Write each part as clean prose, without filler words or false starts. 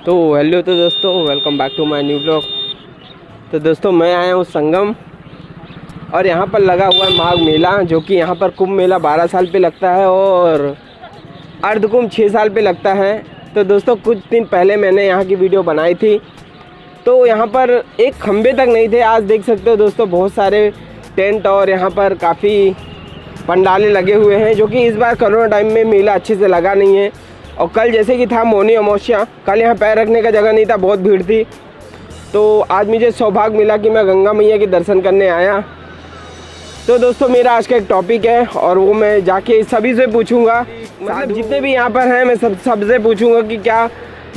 तो हेलो तो दोस्तों, welcome back to my new blog. तो दोस्तों मैं आया हूँ संगम और यहाँ पर लगा हुआ है माघ मेला, जो कि यहाँ पर कुंभ मेला 12 साल पे लगता है और अर्ध कुंभ 6 साल पे लगता है। तो दोस्तों कुछ दिन पहले मैंने यहाँ की वीडियो बनाई थी, तो यहाँ पर एक खंबे तक नहीं थे। आज देख सकते हो दोस्तों बहुत सारे टेंट और यहाँ पर काफ़ी पंडाले लगे हुए हैं, जो कि इस बार कोरोना टाइम में मेला अच्छे से लगा नहीं है। और कल जैसे कि था मौनी अमावस्या, कल यहाँ पैर रखने का जगह नहीं था, बहुत भीड़ थी। तो आज मुझे सौभाग्य मिला कि मैं गंगा मैया के दर्शन करने आया। तो दोस्तों मेरा आज का एक टॉपिक है और वो मैं जाके सभी से पूछूंगा, मतलब जितने भी यहाँ पर हैं मैं सबसे पूछूंगा कि क्या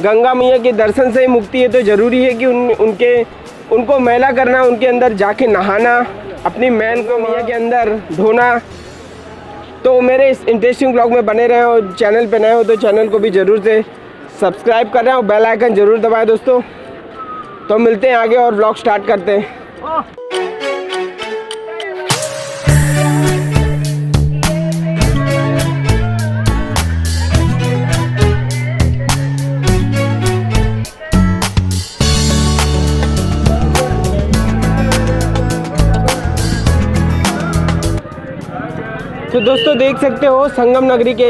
गंगा मैया के दर्शन से ही मुक्ति है। तो ज़रूरी है कि उनको मैला करना, उनके अंदर जाके नहाना, अपनी मैल को मैया के अंदर धोना। तो मेरे इस इंटरेस्टिंग ब्लॉग में बने रहें और चैनल पे नए हो तो चैनल को भी ज़रूर से सब्सक्राइब करें और बेल आइकन ज़रूर दबाएं दोस्तों। तो मिलते हैं आगे और ब्लॉग स्टार्ट करते हैं। तो दोस्तों देख सकते हो संगम नगरी के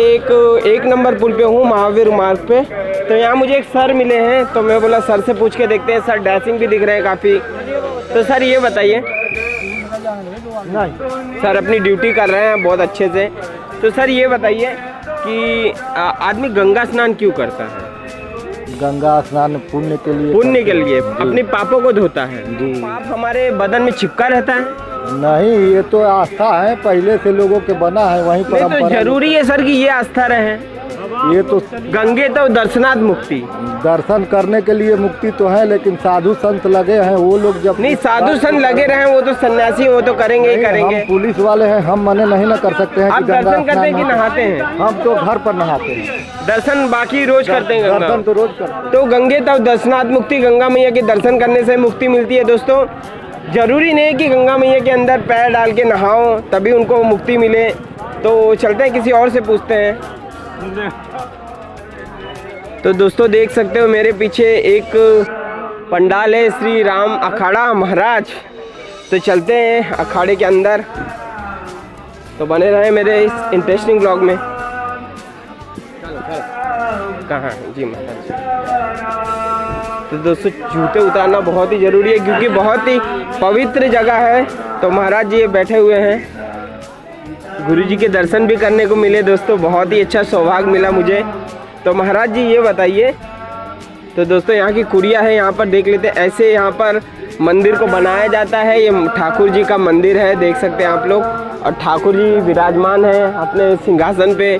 एक नंबर पुल पे हूँ, महावीर मार्ग पे। तो यहाँ मुझे एक सर मिले हैं, तो मैं बोला सर से पूछ के देखते हैं। सर डैशिंग भी दिख रहे हैं काफ़ी। तो सर ये बताइए, सर अपनी ड्यूटी कर रहे हैं बहुत अच्छे से। तो सर ये बताइए कि आदमी गंगा स्नान क्यों करता है? गंगा स्नान पुण्य के लिए अपने पापों को धोता है। पाप हमारे बदन में चिपका रहता है? नहीं, ये तो आस्था है, पहले से लोगों के बना है, वहीं पर। तो जरूरी है सर कि ये आस्था रहे? ये तो गंगे तो दर्शनाथ मुक्ति, दर्शन करने के लिए मुक्ति तो है, लेकिन साधु संत लगे हैं वो लोग। जब नहीं साधु संत लगे रहे वो तो सन्यासी, वो तो करेंगे ही करेंगे। हम पुलिस वाले हैं, हम मने नहीं ना कर सकते हैं। आप दर्शन करते हैं कि नहाते हैं? हम तो घर पर नहाते हैं। दर्शन बाकी रोज करते हैं? दर्शन तो रोज करते हैं। तो गंगे तब दर्शनाथ मुक्ति, गंगा मैया के दर्शन करने से मुक्ति मिलती है। दोस्तों जरूरी नहीं कि गंगा मैया के अंदर पैर डाल के नहाओ तभी उनको मुक्ति मिले। तो चलते हैं किसी और से पूछते हैं। तो दोस्तों देख सकते हो मेरे पीछे एक पंडाल है, श्री राम अखाड़ा महाराज। तो चलते हैं अखाड़े के अंदर। तो बने रहे मेरे इस इंटरेस्टिंग ब्लॉग में। कहाँ जी महाराज? तो दोस्तों जूते उतारना बहुत ही ज़रूरी है क्योंकि बहुत ही पवित्र जगह है। तो महाराज जी ये बैठे हुए हैं, गुरु जी के दर्शन भी करने को मिले दोस्तों, बहुत ही अच्छा सौभाग्य मिला मुझे। तो महाराज जी ये बताइए, तो दोस्तों यहाँ की कुरिया है, यहाँ पर देख लेते हैं। ऐसे यहाँ पर मंदिर को बनाया जाता है। ये ठाकुर जी का मंदिर है, देख सकते हैं आप लोग, और ठाकुर जी विराजमान हैं अपने सिंहासन पे।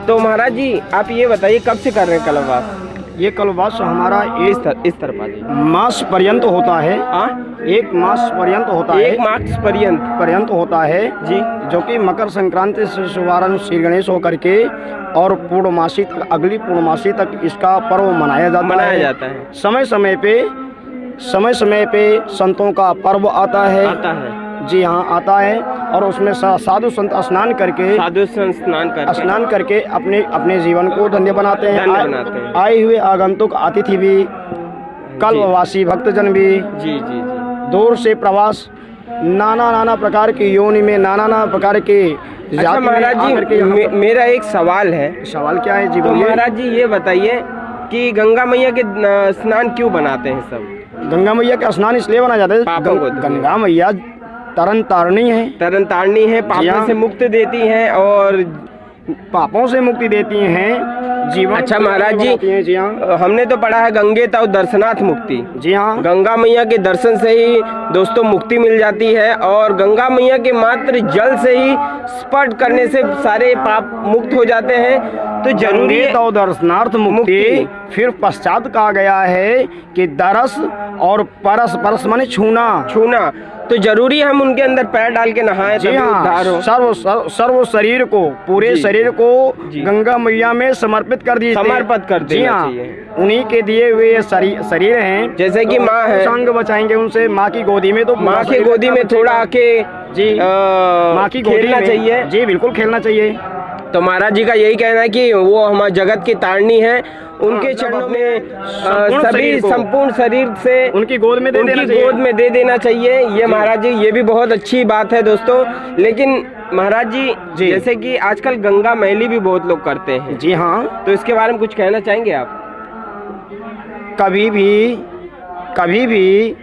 तो महाराज जी आप ये बताइए कब से कर रहे हैं कल्पवास? ये कल्पवास हमारा इस तरफ आ जाइए। मास पर्यंत होता है। एक मास पर्यंत होता है। एक मास पर्यंत होता है जी, जो कि मकर संक्रांति से शुभारंभ श्री गणेश होकर के और पूर्णमासी तक, अगली पूर्णमासी तक इसका पर्व मनाया जाता है। समय समय पे संतों का पर्व आता है। जी हाँ, आता है। और उसमें साधु संत स्नान करके अपने जीवन को धन्य बनाते हैं। आए हुए आगंतुक अतिथि भी, कल्पवासी भक्तजन भी, जी दूर से प्रवास, नाना प्रकार की योनि में, नाना प्रकार के। अच्छा महाराज जी मेरा एक सवाल है। सवाल क्या है जी? तो महाराज जी ये बताइए कि गंगा मैया के स्नान क्यों बनाते हैं सब? गंगा मैया का स्नान इसलिए बनाया जाता है, गंगा मैया तरन तारणी है, पापों से मुक्ति देती हैं और पापों से मुक्ति देती हैं, जीवन। अच्छा महाराज जी हमने तो पढ़ा है गंगे तव दर्शनाथ मुक्ति। जी हाँ, गंगा मैया के दर्शन से ही दोस्तों मुक्ति मिल जाती है और गंगा मैया के मात्र जल से ही स्पर्श करने से सारे पाप मुक्त हो जाते हैं। तो जरूरी है तो दर्शनार्थ मुक्ति। फिर पश्चात कहा गया है कि दरस और परस माने छूना। तो जरूरी है हम उनके अंदर पैर डाल के नहाएं तभी उद्धार हो। सर्व शरीर को, पूरे शरीर को गंगा मैया में समर्पित कर दीजिए। जी हाँ, उन्हीं के दिए हुए शरीर हैं। जैसे कि माँ है, संग बचाएंगे उनसे माँ की गोदी में। तो माँ की गोदी में थोड़ा आके जी माँ की गोदी में चाहिए। जी बिल्कुल खेलना चाहिए। तो महाराज जी का यही कहना है कि वो हमारे जगत की तारणी है, उनके चरणों में सभी संपूर्ण शरीर से उनकी गोद में दे देना चाहिए। ये महाराज जी, ये भी बहुत अच्छी बात है दोस्तों। लेकिन महाराज जी जैसे कि आजकल गंगा मैली भी बहुत लोग करते हैं। जी हाँ, तो इसके बारे में कुछ कहना चाहेंगे आप? कभी भी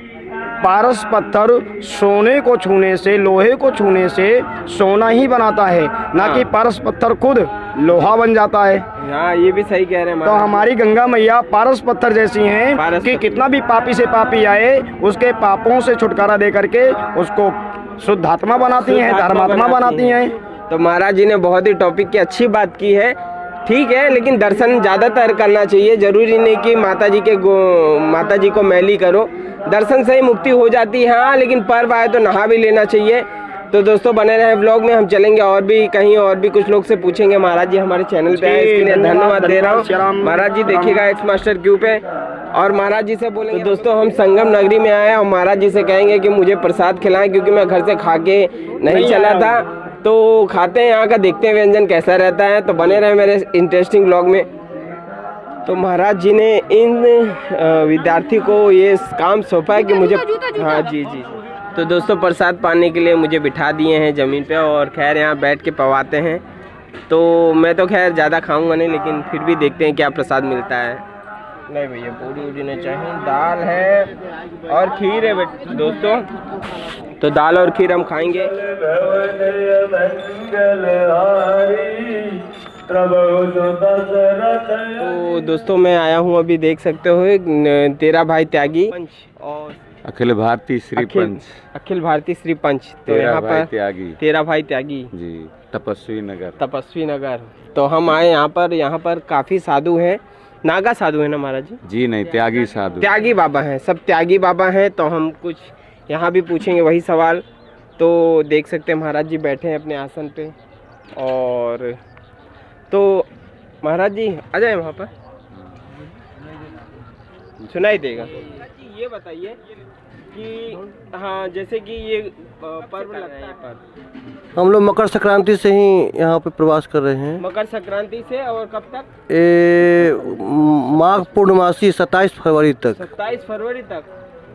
पारस पत्थर सोने को छूने से, लोहे को छूने से सोना ही बनाता है, ना कि पारस पत्थर खुद लोहा बन जाता है। हाँ, ये भी सही कह रहे हैं। तो हमारी गंगा मैया पारस पत्थर जैसी हैं कि कितना भी पापी से पापी आए उसके पापों से छुटकारा दे करके उसको शुद्ध आत्मा बनाती हैं, धर्मात्मा बनाती हैं। तो महाराज जी ने बहुत ही टॉपिक की अच्छी बात की है। ठीक है, लेकिन दर्शन ज़्यादातर करना चाहिए, जरूरी नहीं कि माता जी को मैली करो। दर्शन से ही मुक्ति हो जाती है। हाँ, लेकिन पर्व आए तो नहा भी लेना चाहिए। तो दोस्तों बने रहे व्लॉग में, हम चलेंगे और भी कहीं, और भी कुछ लोग से पूछेंगे। महाराज जी हमारे चैनल पे आए, इसके लिए धन्यवाद दे रहा हूँ। महाराज जी देखिएगा एक्स मास्टर क्यू पे, और महाराज जी से बोलेंगे। तो दोस्तों हम संगम नगरी में आए और महाराज जी से कहेंगे कि मुझे प्रसाद खिलाएं, क्योंकि मैं घर से खा के नहीं चला था। तो खाते हैं यहाँ का, देखते हैं व्यंजन कैसा रहता है। तो बने रहे मेरे इंटरेस्टिंग व्लॉग में। तो महाराज जी ने इन विद्यार्थी को ये काम सौंपा है कि मुझे, हाँ जी। तो दोस्तों प्रसाद पाने के लिए मुझे बिठा दिए हैं ज़मीन पे, और खैर यहाँ बैठ के पवाते हैं। तो मैं तो खैर ज़्यादा खाऊंगा नहीं, लेकिन फिर भी देखते हैं क्या प्रसाद मिलता है। नहीं भैया, पूरी वूरी नहीं चाहिए, दाल है और खीर है दोस्तों। तो दाल और खीर हम खाएंगे। तो दोस्तों मैं आया हूँ, अभी देख सकते हो, तेरा भाई त्यागी और अखिल भारतीय श्री पंच, अखिल भारतीय श्री पंच। तो यहाँ पर तेरा भाई त्यागी जी, तपस्वी नगर। तो हम आए यहाँ पर काफी साधु हैं, नागा साधु है ना महाराज जी? जी नहीं, त्यागी साधु, त्यागी बाबा हैं, सब त्यागी बाबा हैं। तो हम कुछ यहाँ भी पूछेंगे वही सवाल। तो देख सकते हैं महाराज जी बैठे हैं अपने आसन पे, और तो महाराज जी आ जाए वहाँ पर, सुनाई देगा। ये बताइए कि हाँ, जैसे कि ये पर्व लगता है पर हम लोग मकर संक्रांति से ही यहाँ पे प्रवास कर रहे हैं। मकर संक्रांति से, और कब तक? माघ पूर्णमासी 27 फरवरी तक। 27 फरवरी तक।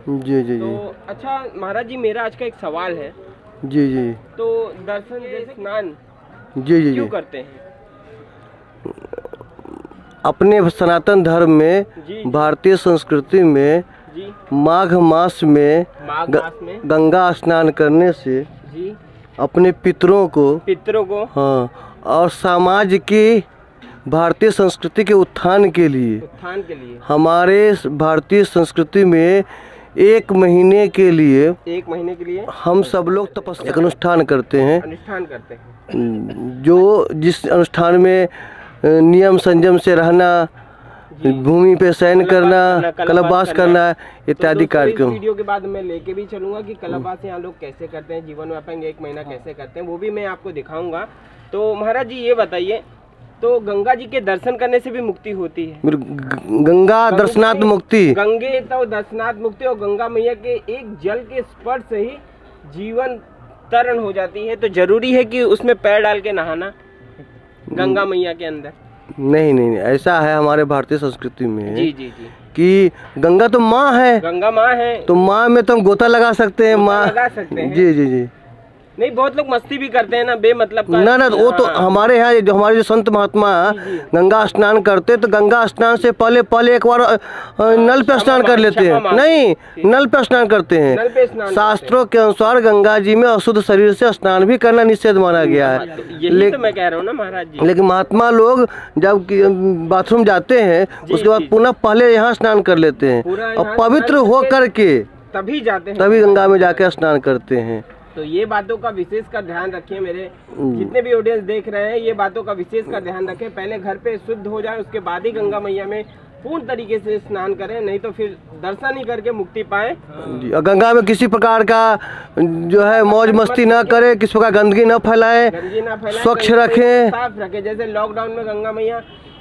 जी। तो अच्छा महाराज जी, मेरा आज का एक सवाल है। जी। तो दर्शन जैसे स्नान जी क्यों करते हैं? अपने सनातन धर्म में, भारतीय संस्कृति में माघ मास में गंगा स्नान करने से अपने पितरों को हाँ, और समाज की भारतीय संस्कृति के उत्थान के लिए हमारे भारतीय संस्कृति में एक महीने के लिए हम सब लोग तपस्या का अनुष्ठान करते हैं। जो जिस अनुष्ठान में नियम संयम से रहना, भूमि पे शयन करना, कलपवास करना इत्यादि कार्यक्रम। वीडियो के बाद मैं लेके भी चलूंगा कि कलपवास यहाँ लोग कैसे करते हैं, जीवन व्यापन एक महीना कैसे करते हैं, वो भी मैं आपको दिखाऊंगा। तो महाराज जी ये बताइए, तो गंगा जी के दर्शन करने से भी मुक्ति होती है? गंगा दर्शनात् मुक्ति, गंगे तो दर्शनात् मुक्ति, और गंगा मैया के एक जल के स्पर्श से ही जीवन तरण हो जाती है। तो जरूरी है कि उसमें पैर डाल के नहाना गंगा मैया के अंदर? नहीं, ऐसा है हमारे भारतीय संस्कृति में जी कि गंगा तो माँ है, तो माँ में तो हम गोता लगा सकते हैं, माँ लगा सकते हैं। जी। नहीं, बहुत लोग मस्ती भी करते हैं ना, बेमतलब का। ना वो तो हमारे यहाँ जो हमारे संत महात्मा गंगा स्नान करते, तो गंगा स्नान से पहले एक बार नल पे स्नान कर लेते हैं। नहीं, नल पे स्नान करते हैं। शास्त्रों के अनुसार गंगा जी में अशुद्ध शरीर से स्नान भी करना निषेध माना गया है। यही तो मैं कह रहा हूँ ना महाराज जी। लेकिन महात्मा लोग जब बाथरूम जाते हैं उसके बाद पुनः पहले यहाँ स्नान कर लेते हैं, और पवित्र हो करके तभी जाते हैं, तभी गंगा में जाके स्नान करते हैं। तो ये बातों का विशेष का ध्यान रखिए, मेरे जितने भी ऑडियंस देख रहे हैं, ये बातों का विशेष का ध्यान रखें। पहले घर पे शुद्ध हो जाए, उसके बाद ही गंगा मैया में पूर्ण तरीके से स्नान करें, नहीं तो फिर दर्शन ही करके मुक्ति पाए। गंगा में किसी प्रकार का जो है मौज मस्ती ना करे, किसी प्रकार गंदगी न फैलाए, स्वच्छ रखें, साफ रखें। जैसे लॉकडाउन में गंगा मैया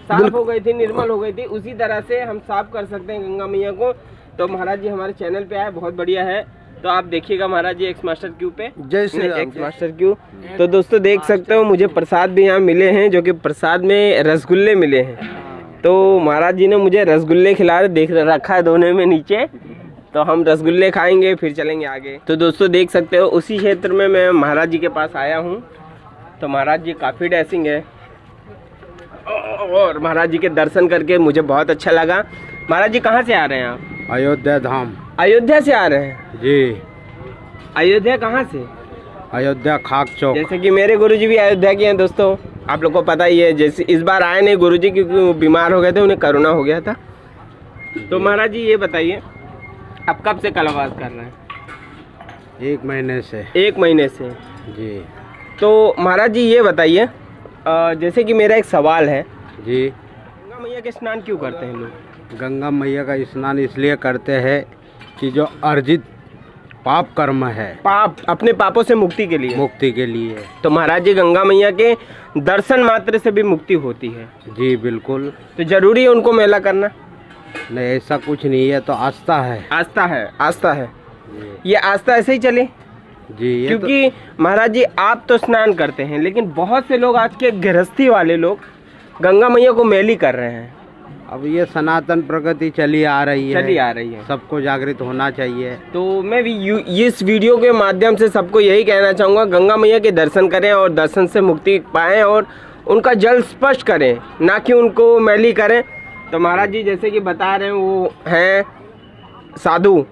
साफ हो गई थी, निर्मल हो गई थी, उसी तरह से हम साफ कर सकते हैं गंगा मैया को। तो महाराज जी हमारे चैनल पे आए, बहुत बढ़िया है। तो आप देखिएगा महाराज जी एक्स मास्टर क्यू पे, जय Shri Ram. X master Q. तो दोस्तों देख सकते हो मुझे प्रसाद भी यहाँ मिले हैं, जो कि प्रसाद में रसगुल्ले मिले हैं। तो महाराज जी ने मुझे रसगुल्ले खिला रखा है दोनों में नीचे, तो हम रसगुल्ले खाएंगे फिर चलेंगे आगे। तो दोस्तों देख सकते हो उसी क्षेत्र में मैं महाराज जी के पास आया हूँ। तो महाराज जी काफ़ी डैसिंग है और महाराज जी के दर्शन करके मुझे बहुत अच्छा लगा। महाराज जी कहाँ से आ रहे हैं आप? अयोध्या धाम। अयोध्या से आ रहे हैं जी। अयोध्या कहाँ से? अयोध्या खाक चौक। जैसे कि मेरे गुरुजी भी अयोध्या के हैं दोस्तों, आप लोग को पता ही है। जैसे इस बार आए नहीं गुरुजी क्योंकि वो बीमार हो गए थे, उन्हें कोरोना हो गया था। तो महाराज जी ये बताइए आप कब से कलवास कर रहे हैं? 1 महीने से। 1 महीने से जी। तो महाराज जी ये बताइए जैसे कि मेरा एक सवाल है जी, गंगा मैया के स्नान क्यों करते हैं लोग? गंगा मैया का स्नान इसलिए करते हैं कि जो अर्जित पाप कर्म है, पाप अपने पापों से मुक्ति के लिए, मुक्ति के लिए। तो महाराज जी गंगा मैया के दर्शन मात्र से भी मुक्ति होती है। जी बिल्कुल। तो जरूरी है उनको मेला करना? नहीं, ऐसा कुछ नहीं है, तो आस्था है। आस्था है, आस्था है। ये आस्था ऐसे ही चले जी। ये क्योंकि महाराज जी आप तो स्नान करते हैं, लेकिन बहुत से लोग आज के गृहस्थी वाले लोग गंगा मैया को मैली कर रहे हैं। अब ये सनातन प्रगति चली आ रही है, सबको जागृत होना चाहिए। तो मैं भी इस वीडियो के माध्यम से सबको यही कहना चाहूँगा, गंगा मैया के दर्शन करें और दर्शन से मुक्ति पाएं और उनका जल स्पर्श करें, ना कि उनको मैली करें। तो महाराज जी जैसे कि बता रहे हैं वो हैं साधु,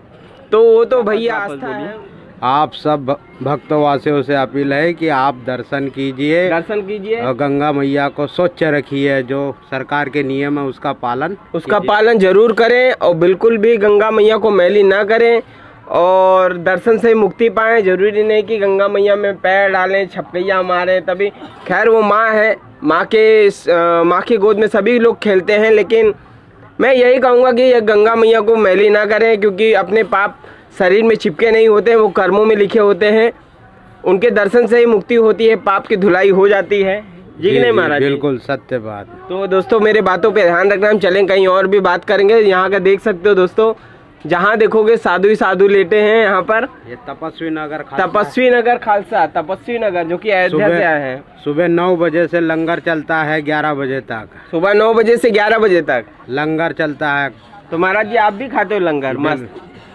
तो वो तो भैया आस्था है। आप सब भक्तवासियों से अपील है कि आप दर्शन कीजिए और गंगा मैया को स्वच्छ रखिए। जो सरकार के नियम है उसका पालन जरूर करें और बिल्कुल भी गंगा मैया को मैली ना करें और दर्शन से मुक्ति पाएं। जरूरी नहीं कि गंगा मैया में पैर डालें, छपकैया मारें तभी। खैर वो माँ है, माँ के गोद में सभी लोग खेलते हैं, लेकिन मैं यही कहूँगा कि गंगा मैया को मैली ना करें, क्योंकि अपने पाप शरीर में चिपके नहीं होते हैं, वो कर्मों में लिखे होते हैं। उनके दर्शन से ही मुक्ति होती है, पाप की धुलाई हो जाती है। जी नहीं महाराज? बिल्कुल सत्य बात। तो दोस्तों मेरे बातों पे ध्यान रखना, हम चलें कहीं और भी बात करेंगे। यहाँ का देख सकते हो दोस्तों, जहाँ देखोगे साधु ही साधु लेटे हैं यहाँ पर। ये तपस्वी नगर खालसा, तपस्वी नगर जो कि अयोध्या से आए हैं। सुबह 9 बजे से लंगर चलता है 11 बजे तक। सुबह 9 बजे से 11 बजे तक लंगर चलता है। तो महाराज जी आप भी खाते हो लंगर? मस्त,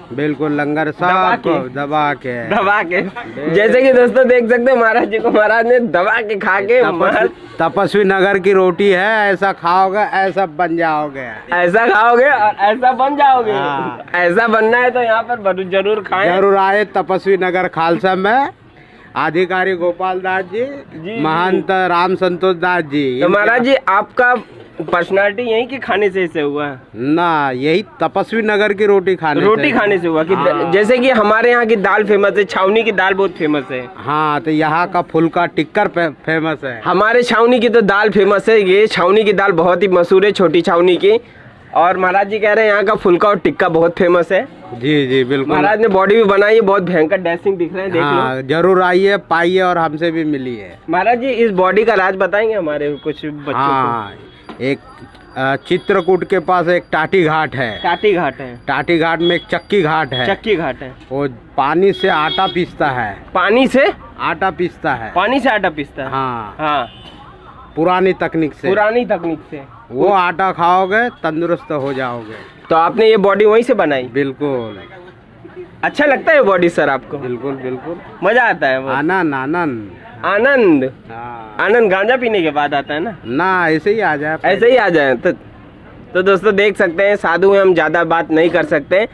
बिल्कुल लंगर सब दबा के जैसे कि दोस्तों देख सकते हो महाराज जी को महाराज ने दबा के खा के। तपस्वी नगर की रोटी है, ऐसा खाओगे ऐसा बन जाओगे, ऐसा खाओगे और ऐसा बन जाओगे। ऐसा बनना है तो यहाँ पर जरूर खाएं। जरूर आए तपस्वी नगर खालसा में। अधिकारी गोपाल दास जी, महंत राम संतोष दास जी। तो महाराज जी आपका पर्सनालिटी यही कि खाने से हुआ है ना? यही तपस्वी नगर की रोटी खाने से हुआ कि जैसे कि हमारे यहाँ की दाल फेमस है, छावनी की दाल बहुत फेमस है। हाँ, तो यहाँ का फुल्का टिक्कर फेमस है। हमारे छावनी की तो दाल फेमस है, ये छावनी की दाल बहुत ही मशहूर है, छोटी छावनी की। और महाराज जी कह रहे हैं यहाँ का फुल्का और टिक्का बहुत फेमस है। जी जी बिल्कुल। महाराज ने बॉडी भी बनाई है, बहुत भयंकर डैशिंग दिख रहे हैं, देख लो। जरूर आइए, पाइए और हमसे भी मिलिए। महाराज जी इस बॉडी का राज बताएंगे हमारे कुछ बच्चों को? एक चित्रकूट के पास एक टाटी घाट है। टाटी घाट में एक चक्की घाट है। वो पानी से आटा पीसता है। पानी से आटा पीसता है। हाँ। पुरानी तकनीक से वो आटा खाओगे तंदुरुस्त हो जाओगे। तो आपने ये बॉडी वहीं से बनाई? बिल्कुल। अच्छा लगता है बॉडी सर आपको? बिल्कुल। मजा आता है? आनंद गांजा पीने के बाद आता है ना? ऐसे ही आ जाए। तो दोस्तों देख सकते हैं साधु हैं, हम ज़्यादा बात नहीं कर सकते,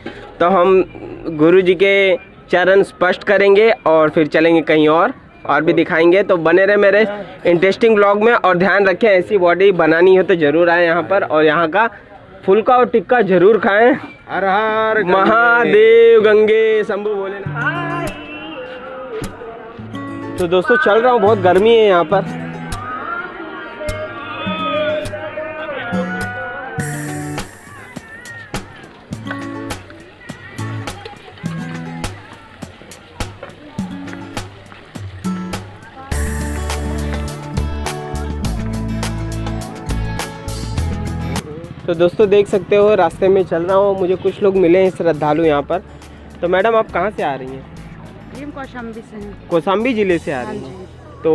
तो हम गुरु जी के चरण स्पर्श करेंगे और फिर चलेंगे कहीं और भी दिखाएंगे। तो बने रहे मेरे इंटरेस्टिंग व्लॉग में और ध्यान रखें, ऐसी बॉडी बनानी हो तो जरूर आए यहाँ पर और यहाँ का फुल्का और टिक्का जरूर खाएं। हर हर महादेव गंगे शंभु भोलेनाथ। तो दोस्तों चल रहा हूँ, बहुत गर्मी है यहाँ पर। तो दोस्तों देख सकते हो रास्ते में चल रहा हूँ, मुझे कुछ लोग मिले हैं श्रद्धालु यहाँ पर, तो मैडम आप कहाँ से आ रही हैं? हम कौशाम्बी से हैं। कौशाम्बी जिले से आ रही हाँ हैं। जी। तो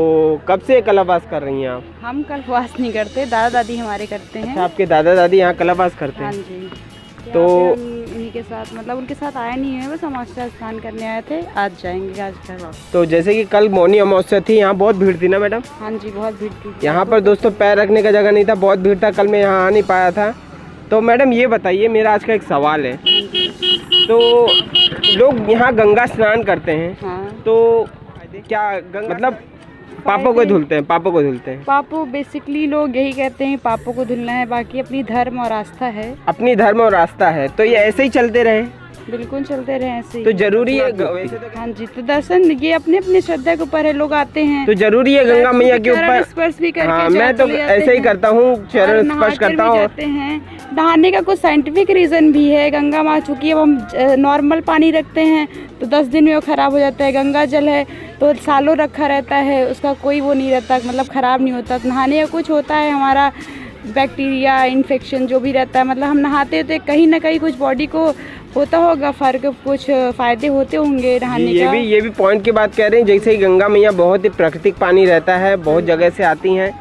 कब से कलावास कर रही हैं आप? हम कलवास नहीं करते, दादा दादी हमारे करते हैं। अच्छा, आपके दादा दादी यहाँ कलावास करते हाँ हैं? जी। तो उन्हीं के साथ, मतलब उनके साथ आए नहीं है, बस अमावस्या स्नान करने आए थे, आज जाएंगे आज घर। तो जैसे कि कल मौनी अमावस्या थी, यहाँ बहुत भीड़ थी ना मैडम? हाँ जी, बहुत भीड़ थी। यहाँ पर दोस्तों पैर रखने का जगह नहीं था, बहुत भीड़ था। कल मैं यहाँ आ नहीं पाया था। तो मैडम ये बताइए, मेरा आज का एक सवाल है। तो लोग यहाँ गंगा स्नान करते हैं, हाँ। तो क्या मतलब पापों को धुलते हैं? पापों को धुलते हैं। पापों बेसिकली लोग यही कहते हैं, पापों को धुलना है, बाकी अपनी धर्म और आस्था है। अपनी धर्म और आस्था है, तो ये ऐसे ही चलते रहे? बिल्कुल चलते रहे ऐसे ही। तो जरूरी है वैसे तो? हाँ जी, तो दर्शन ये अपने अपने श्रद्धा के ऊपर है, लोग आते हैं तो जरूरी है गंगा मैया के ऊपर स्पर्श भी करके? हाँ, मैं तो ऐसे ही करता हूँ, चरण स्पर्श करता हूँ। नहाने का कुछ साइंटिफिक रीजन भी है। गंगा माँ चूँकि अब हम नॉर्मल पानी रखते हैं तो 10 दिन में वो ख़राब हो जाता है। गंगा जल है तो सालों रखा रहता है, उसका कोई वो नहीं रहता, मतलब ख़राब नहीं होता। नहाने का कुछ होता है, हमारा बैक्टीरिया इन्फेक्शन जो भी रहता है, मतलब हम नहाते तो कहीं ना कहीं कुछ बॉडी को होता होगा फ़र्क, कुछ फ़ायदे होते होंगे नहाने का। ये भी पॉइंट की बात कह रहे हैं। जैसे ही गंगा मैया बहुत ही प्राकृतिक पानी रहता है, बहुत जगह से आती हैं,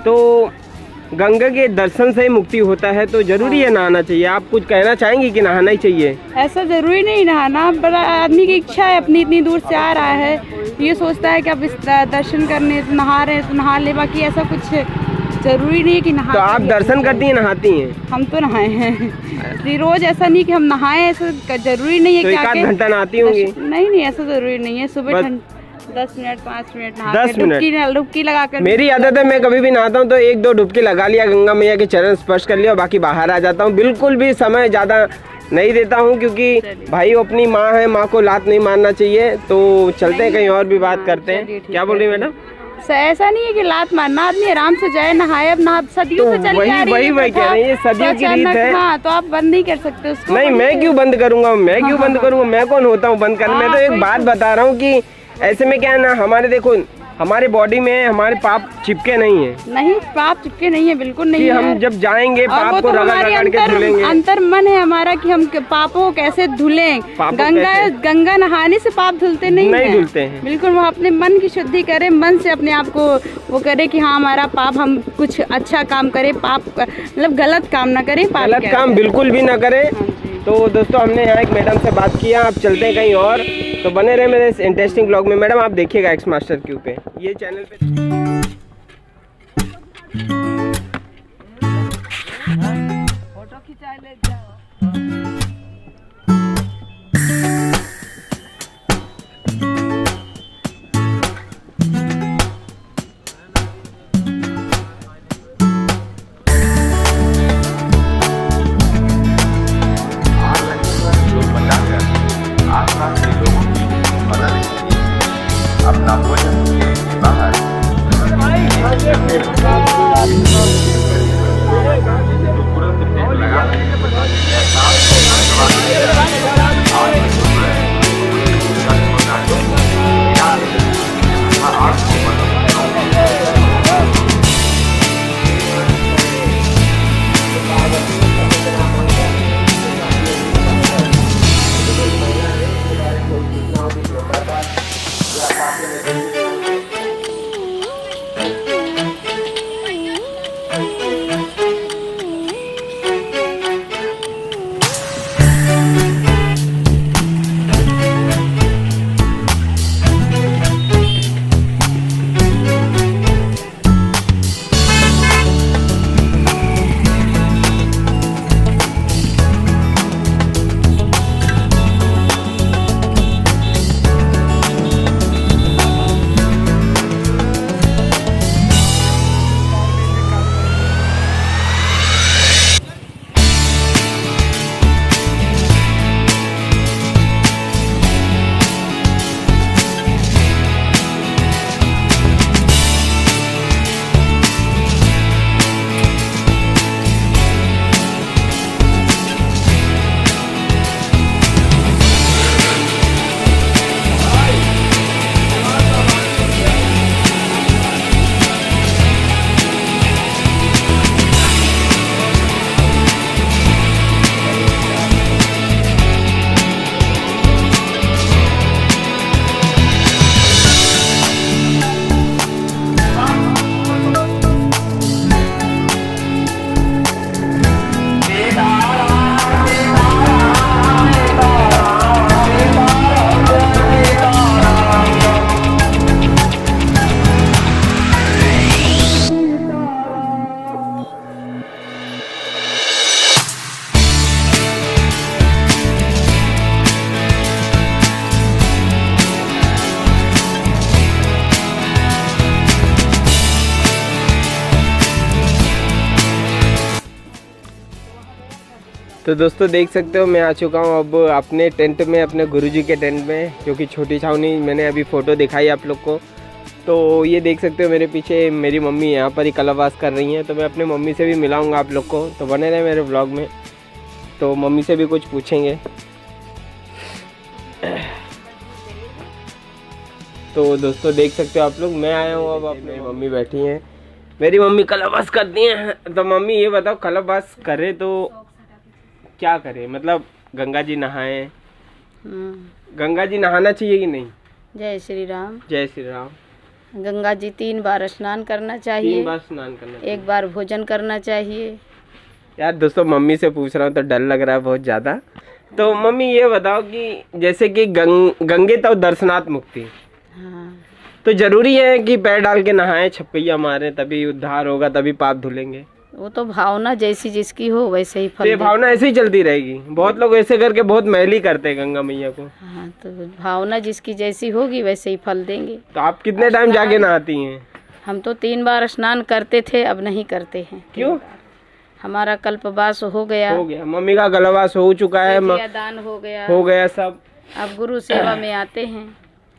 तो गंगा के दर्शन से ही मुक्ति होता है, तो जरूरी है नहाना चाहिए। आप कुछ कहना चाहेंगी कि नहाना ही चाहिए? ऐसा ज़रूरी नहीं नहाना, बड़ा आदमी की इच्छा है, अपनी इतनी दूर से आ रहा है, ये सोचता है कि अब इस दर्शन करने तो नहा रहे हैं तो नहा ले, बाकी ऐसा कुछ जरूरी नहीं है कि नहा। तो आप दर्शन करती हैं, नहाती हैं? हम तो नहाए हैं रोज, ऐसा नहीं कि हम नहाए, ऐसा जरूरी नहीं है। तो 1 आध घंटा नहाती होंगी? नहीं, ऐसा जरूरी नहीं है। सुबह 10 मिनट 5 मिनट नहा 10 मिनट डुबकी लगा कर। मेरी आदत है, मैं कभी भी नहाता हूँ तो 1-2 डुबकी लगा लिया, गंगा मैया के चरण स्पर्श कर लिया, बाकी बाहर आ जाता हूँ। बिल्कुल भी समय ज़्यादा नहीं देता हूँ, क्योंकि भाई वो अपनी माँ है, माँ को लात नहीं मारना चाहिए। तो चलते हैं, कहीं और भी बात करते हैं। क्या बोल रही मैडम? ऐसा नहीं है कि लात मारना, आदमी आराम से जाए, नहाए। अब नहा सदियों से चली आ रही है, वही मैं कह रही हूँ, सदियों की रीत है। हाँ, तो आप बंद नहीं कर सकते उसको। नहीं, मैं क्यों बंद करूँगा? मैं कौन होता हूँ बंद करने? मैं तो एक बात बता रहा हूँ कि ऐसे में क्या है ना, हमारे देखो हमारे बॉडी में हमारे पाप चिपके नहीं है। नहीं, पाप चिपके नहीं है, बिल्कुल नहीं है। हम जब जाएंगे पाप को रगड़ के धुलेंगे। अंतर मन है हमारा कि हम पापों को कैसे धुलें। गंगा नहाने से पाप धुलते नहीं धुलते हैं। बिल्कुल, वो अपने मन की शुद्धि करे, मन से अपने आप को वो करे कि हाँ हमारा पाप, हम कुछ अच्छा काम करें, पाप मतलब गलत काम ना करें, गलत काम बिल्कुल भी ना करें। तो दोस्तों, हमने यहाँ एक मैडम से बात किया, आप चलते हैं कहीं और। तो बने रहे मेरे इस इंटरेस्टिंग ब्लॉग में। मैडम आप देखिएगा एक्स मास्टर क्यू पे, ये चैनल पे। फोटो खिंचा ले जाओ। अपना भोजन बाहर तुरंत लगा तो दोस्तों देख सकते हो मैं आ चुका हूँ अब अपने टेंट में, अपने गुरुजी के टेंट में, जो कि छोटी छावनी मैंने अभी फ़ोटो दिखाई आप लोग को। तो ये देख सकते हो मेरे पीछे मेरी मम्मी यहाँ पर ही कलावास कर रही हैं। तो मैं अपने मम्मी से भी मिलाऊंगा आप लोग को, तो बने रहे मेरे ब्लॉग में। तो मम्मी से भी कुछ पूछेंगे। तो दोस्तों देख सकते हो आप लोग, मैं आया हूँ अब अपने मम्मी बैठी हैं, मेरी मम्मी कलावास करती हैं। तो मम्मी ये बताओ कलावास करे तो क्या करे, मतलब गंगा जी नहाएं, गंगा जी नहाना चाहिए कि नहीं? जय श्री राम। जय श्री राम। गंगा जी 3 बार स्नान करना चाहिए, 3 बार स्नान करना चाहिए, 1 बार भोजन करना चाहिए। यार दोस्तों मम्मी से पूछ रहा हूँ तो डर लग रहा है बहुत ज़्यादा। तो मम्मी ये बताओ कि जैसे कि गंगे तो दर्शनात् मुक्ति, हाँ। तो जरूरी है कि पैर डाल के नहाएं, छप्पैया मारे तभी उद्धार होगा, तभी पाप धुलेंगे? वो तो भावना जैसी जिसकी हो वैसे ही फल। ये भावना ऐसे ही चलती रहेगी? बहुत लोग ऐसे करके बहुत मैली करते हैं गंगा मैया को। हाँ, तो भावना जिसकी जैसी होगी वैसे ही फल देंगे। तो आप कितने टाइम जाके नहाती हैं? हम तो 3 बार स्नान करते थे, अब नहीं करते हैं। क्यों? हमारा कल्पवास हो गया। मम्मी का कल्पवास हो चुका है, दान हो गया सब। अब गुरु सेवा में आते हैं।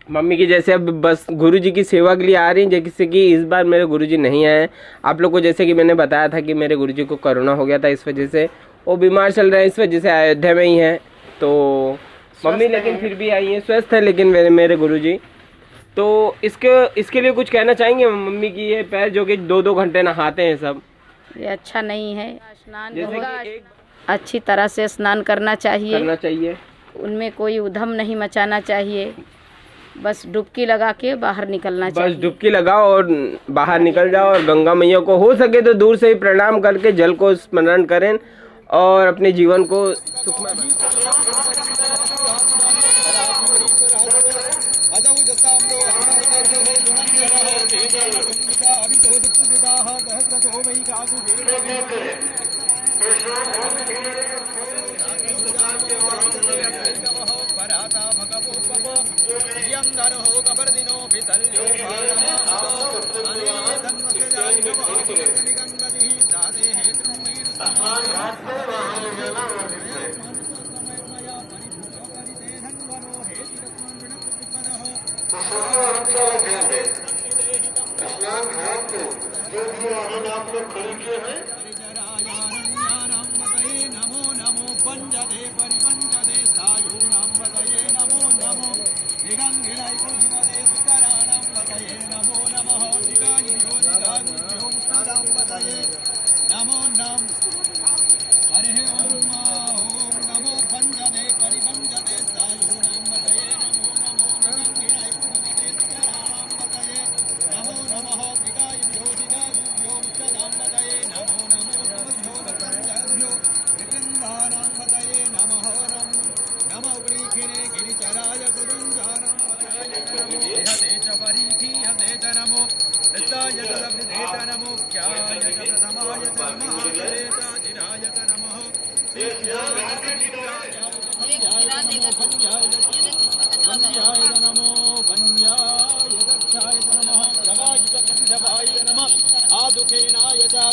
मम्मी की जैसे अब बस गुरुजी की सेवा के लिए आ रही हैं, जैसे कि इस बार मेरे गुरुजी नहीं आए। आप लोग को जैसे कि मैंने बताया था कि मेरे गुरुजी को कोरोना हो गया था, इस वजह से वो बीमार चल रहे हैं, इस वजह से अयोध्या में ही हैं। तो मम्मी लेकिन फिर भी आई हैं, स्वस्थ है लेकिन मेरे गुरुजी। तो इसके लिए कुछ कहना चाहेंगे मम्मी की? ये पैर जो कि 2-2 घंटे नहाते हैं सब, ये अच्छा नहीं है। स्नान होगा, अच्छी तरह से स्नान करना चाहिए। उनमें कोई उधम नहीं मचाना चाहिए, बस डुबकी लगा के बाहर निकलना चाहिए। बस डुबकी लगाओ और बाहर निकल जाओ, और गंगा मैया को हो सके तो दूर से ही प्रणाम करके जल को स्मरण करें और अपने जीवन को सुखमय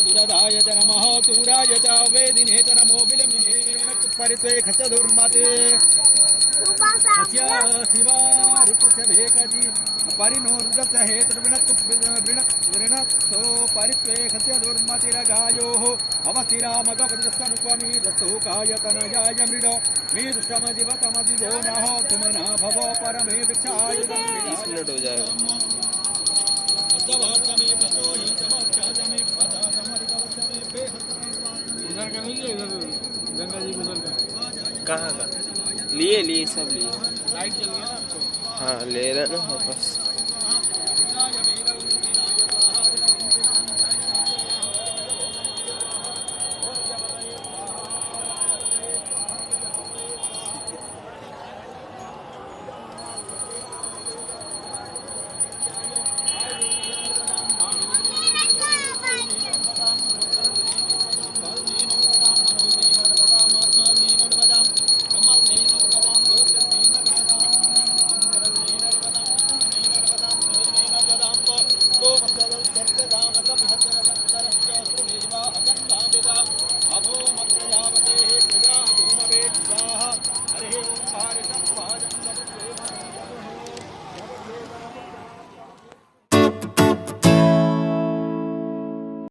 दुरदाय च नमः तूराय च वेदिने च नमो विलम्बे परित्वे खच दुर्मते शिवा ऋतुषभेकजी परिणोर्गत हेतुर्विणक्तो परित्वे खच दुर्मतिरगायोः अवस्थिरामगपतिस्वनुपमी रस्तोकायतनयाय मृड मे दुष्टमजिवतमजिवो नः तुमना भव परमे वृक्षायुधं 20 मिनट हो जाएगा। गंगा जी कहाँ का लिए सब लिए? लाइट चल गया ना? हाँ ले रहे ना वापस।